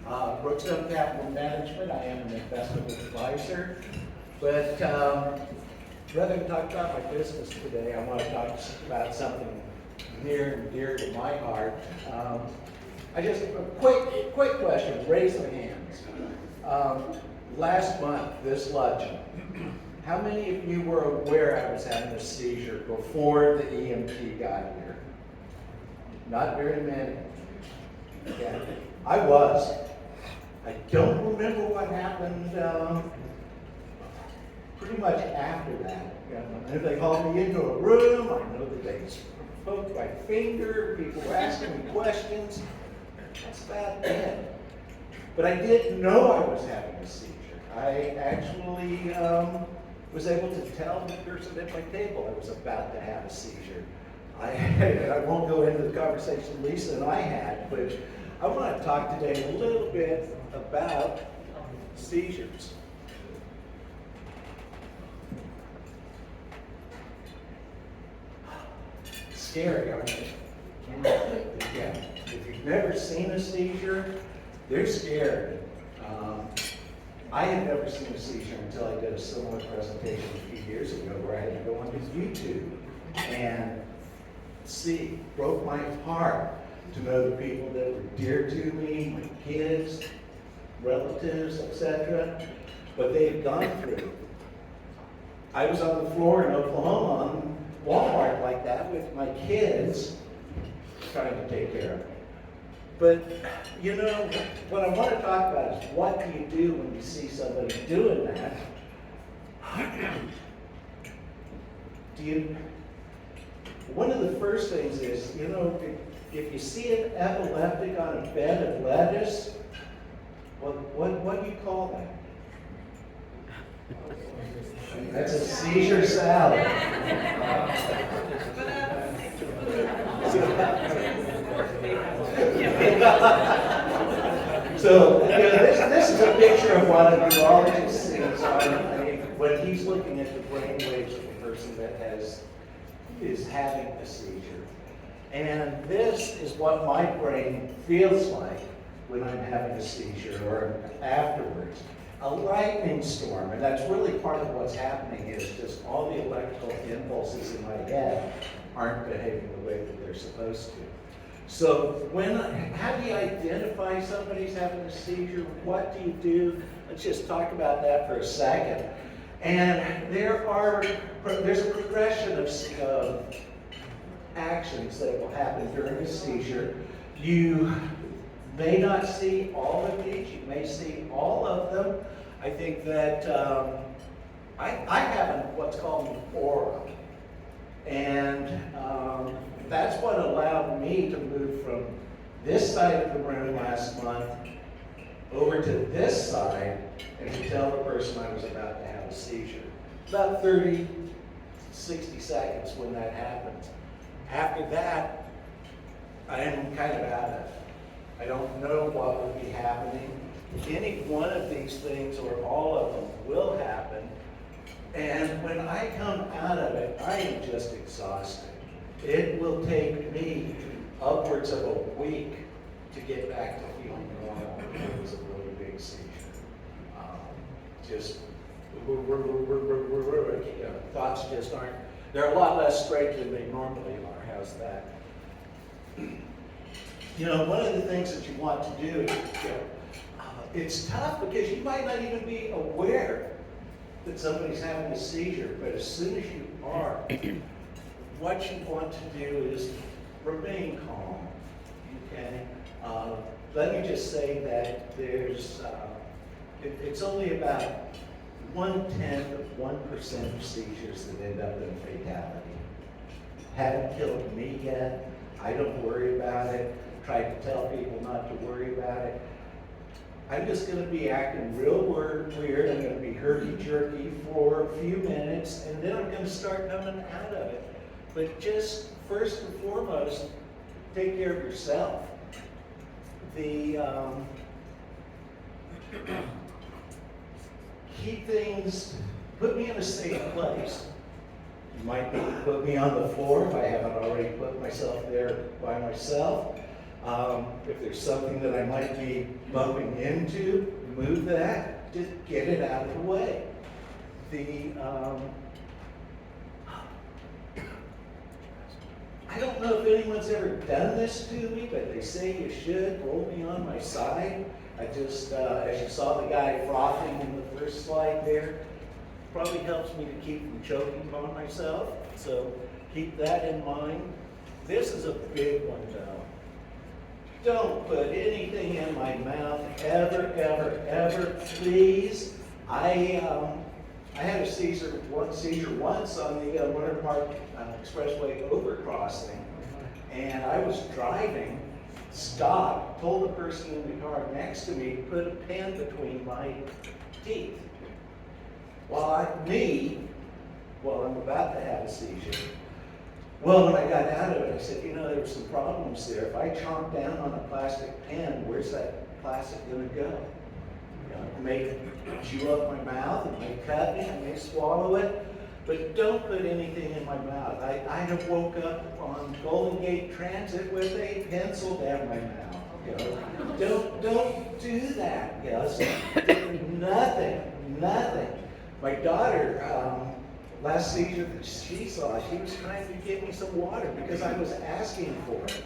Brookstone Capital Management, I am an investment advisor, but rather than talk about my business today, I want to talk about something near and dear to my heart. A quick question, raise the hands. Last month, this luncheon, how many of you were aware I was having a seizure before the EMT got here? Not very many. Yeah, I was. I don't remember what happened pretty much after that. They called me into a room. I know that they poked my finger. People were asking me questions. That's about it. But I didn't know I was having a seizure. I actually was able to tell the person at my table I was about to have a seizure. I won't go into the conversation Lisa and I had, but I want to talk today a little bit about seizures. Scary, aren't they? Yeah. If you've never seen a seizure, they're scary. I had never seen a seizure until I did a similar presentation a few years ago where I had to go onto YouTube and see, broke my heart to know the people that were dear to me, my kids, relatives, etc., what they had gone through. I was on the floor in Oklahoma on Walmart like that with my kids trying to take care of me. But, you know, what I want to talk about is what do you do when you see somebody doing that? One of the first things is, you know, if you see an epileptic on a bed of lettuce, what do you call that? That's a seizure salad. So, you know, this is a picture of what a neurologist sees when he's looking at the brain waves of a person that is having a seizure. And this is what my brain feels like when I'm having a seizure or afterwards. A lightning storm, and that's really part of what's happening is just all the electrical impulses in my head aren't behaving the way that they're supposed to. So how do you identify somebody's having a seizure? What do you do? Let's just talk about that for a second. And there's a progression of actions that will happen during a seizure. You may not see all of these, you may see all of them. I think that I have what's called an aura. And that's what allowed me to move from this side of the room last month over to this side and to tell the person I was about to have a seizure. About 30, 60 seconds when that happens. After that, I am kind of out of it. I don't know what will be happening. Any one of these things or all of them will happen. And when I come out of it, I am just exhausted. It will take me upwards of a week to get back to feeling normal. It was a really big seizure. Thoughts just aren't, they're a lot less straight than they normally are. How's that? You know, one of the things that you want to do is, it's tough because you might not even be aware that somebody's having a seizure, but as soon as you are, what you want to do is remain calm, okay? Let me just say that it's only about 0.1% of seizures that end up in fatality. Haven't killed me yet. I don't worry about it. Tried to tell people not to worry about it. I'm just going to be acting real weird. I'm going to be herky-jerky for a few minutes, and then I'm going to start coming out of it. But just first and foremost, take care of yourself. Keep things, put me in a safe place. You might need to put me on the floor if I haven't already put myself there by myself. If there's something that I might be bumping into, move that, just get it out of the way. I don't know if anyone's ever done this to me, but they say you should roll me on my side. I just, as you saw the guy frothing in the first slide there, probably helps me to keep from choking on myself. So keep that in mind. This is a big one though. Don't put anything in my mouth ever, ever, ever, please. I had a seizure once on the Rohnert Park expressway overcrossing, and I was driving, stopped, told the person in the car next to me to put a pen between my teeth. I'm about to have a seizure. Well, when I got out of it, I said, there were some problems there. If I chomp down on a plastic pen, where's that plastic going to go? It may chew up my mouth, it may cut me, I may swallow it, but don't put anything in my mouth. I have woke up on Golden Gate Transit with a pencil down my mouth. Don't do that. Nothing. My daughter, last seizure that she saw, she was trying to give me some water because I was asking for it.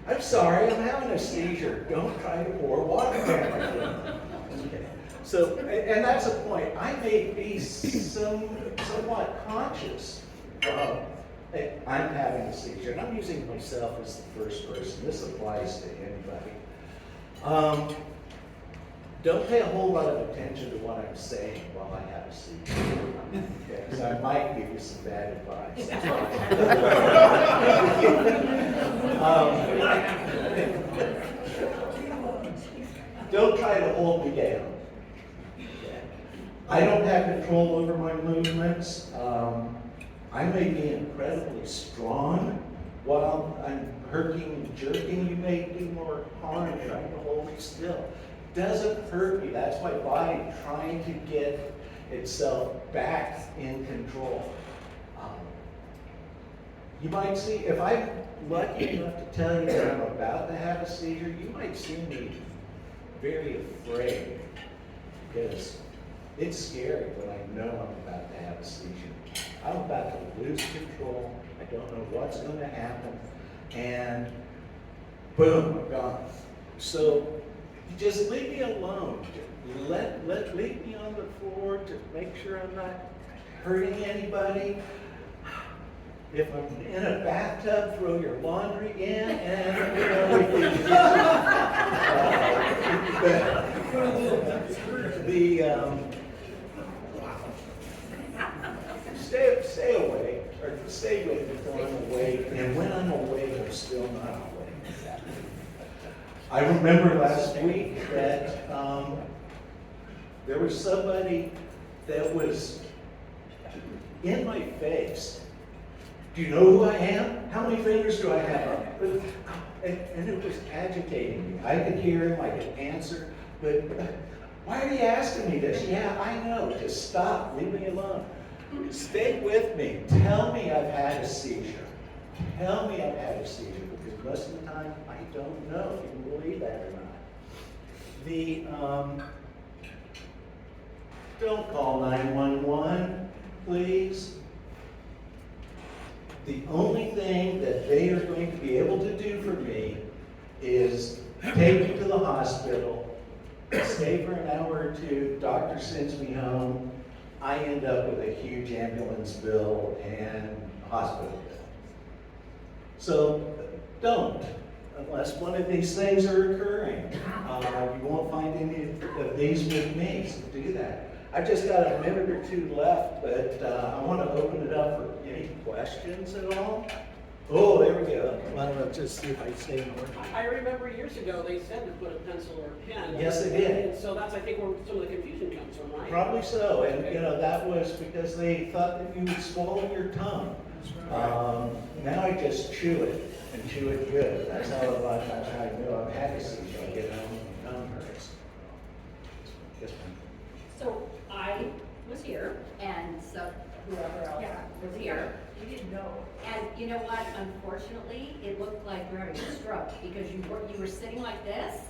I'm sorry, I'm having a seizure. Don't try to pour water down my throat. Okay. So, and that's a point. I may be somewhat conscious of I'm having a seizure, and I'm using myself as the first person. This applies to anybody. Don't pay a whole lot of attention to what I'm saying while I have a seizure. Okay, because I might give you some bad advice. Don't try to hold me down. I don't have control over my movements. I may be incredibly strong while I'm herking and jerking. You may do more harm trying to hold me still. Doesn't hurt me. That's my body trying to get itself back in control. You might see, if I'm lucky enough to tell you that I'm about to have a seizure, you might see me very afraid because it's scary when I know I'm about to have a seizure. I'm about to lose control. I don't know what's going to happen. And boom, I'm gone. So just leave me alone. Leave me on the floor to make sure I'm not hurting anybody. If I'm in a bathtub, throw your laundry in, and stay away, or stay with me when I'm awake, and when I'm awake, I'm still not awake. I remember last week that there was somebody that was in my face. Do you know who I am? How many fingers do I have? And it was agitating me. I could hear him, I could answer, but why are you asking me this? Yeah, I know. Just stop. Leave me alone. Stay with me. Tell me I've had a seizure. Tell me I've had a seizure, because most of the time I don't know if you can believe that or not. Don't call 911, please. The only thing that they are going to be able to do for me is take me to the hospital, stay for an hour or two, doctor sends me home, I end up with a huge ambulance bill and hospital bill. So don't, unless one of these things are occurring. You won't find any of these with me, so do that. I've just got a minute or two left, but I want to open it up for any questions at all. Oh, there we go. Why don't I just see if I stay in order? I remember years ago they said to put a pencil or a pen. Yes, they did. And so that's, I think, where some of the confusion comes from, right? Probably so, and that was because they thought that you would swallow your tongue. Now I just chew it, and chew it good. That's how a lot of times I know I've had a seizure. I get home and my tongue hurts. Yes, ma'am. So I was here, and so whoever else was here, We didn't know. And you know what, unfortunately, it looked like you were having a stroke, because you were sitting like this,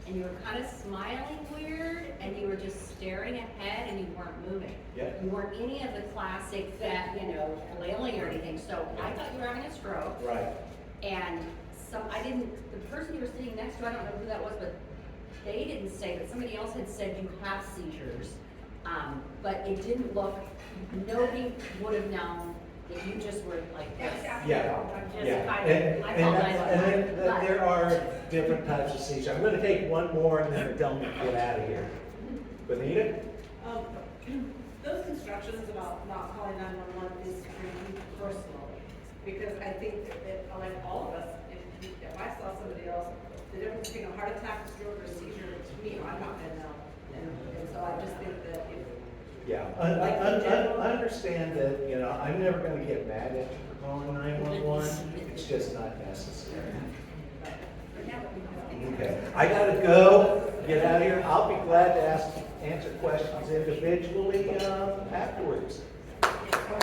and you were kind of smiling weird, and you were just staring ahead, and you weren't moving. Yep. You weren't any of the classic that, flailing or anything, so I thought you were having a stroke. Right. And the person you were sitting next to, I don't know who that was, but they didn't say, but somebody else had said you have seizures. But it didn't look, nobody would have known if you just were like this. Yeah, Just yeah. kind of- I apologize on And that, then but- there are different types of seizure. I'm gonna take one more and then tell me to get out of here. Benita? Those instructions about not calling 911 is for you personally, because I think that like all of us, if I saw somebody else, the difference between a heart attack, a stroke, or a seizure, to me, I'm not gonna know. And so I just think that if, Yeah, Like in general- understand that, I'm never gonna get mad at you for calling 911. It's just not necessary. Okay, I gotta go, get out of here. I'll be glad to answer questions individually, afterwards.